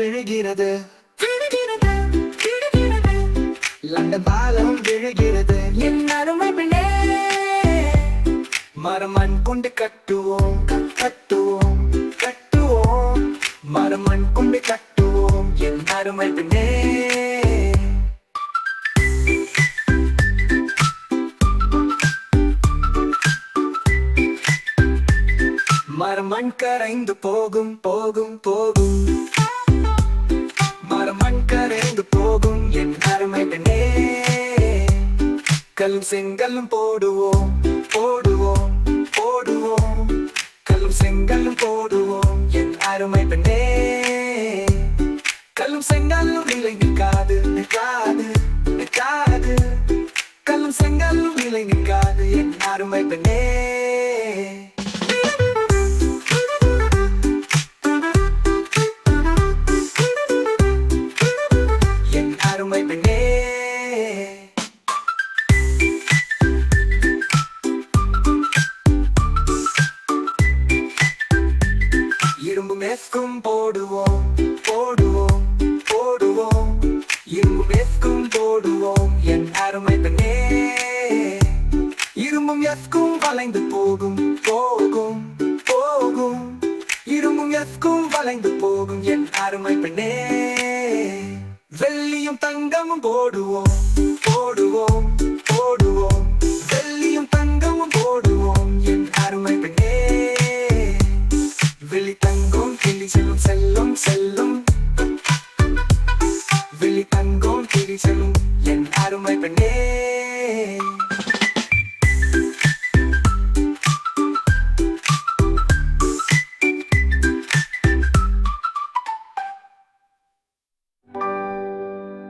விழுகிறது, லண்டன் பாலம் விழுகிறது. என் அருமை பெண்ணே, மரமண் கொண்டு கட்டுவோம், கட்டுவோம், கட்டுவோம். மரமண் கொண்டு கட்டுவோம் என் அருமை பெண்ணே. மரமண் கரைந்து போகும், போகும், போகும். மரமண் கரைந்து போகும் என் அருமை பெண்ணே. கல்லும் செங்கல்லும் போடுவோம், போடுவோம், போடுவோம். கல்லும் செங்கல்லும் போடுவோம் என் அருமை பெண்ணே. கல்லும் செங்கல்லும் நிலை நிற்காது, நிற்காது, நிற்காது. கல்லும் செங்கல்லும் நிலை நிற்காது என் அருமை பெண்ணே. என் அருமை பெண்ணே. இரும்பு மேற்கும் போடுவோம், போடுவோம், போடுவோம். இரும்பு மேற்கும் போடுவோம் என் அருமை பெண்ணே. இரும்பும் எஸ்கும் வளைந்து போகும், போகும், போகும். இரும்பும் எஸ்கும் வளைந்து போகும் என் அருமை பெண்ணே. வெள்ளியும் தங்கமும் போடுவோம், போடுவோம், போடுவோம்.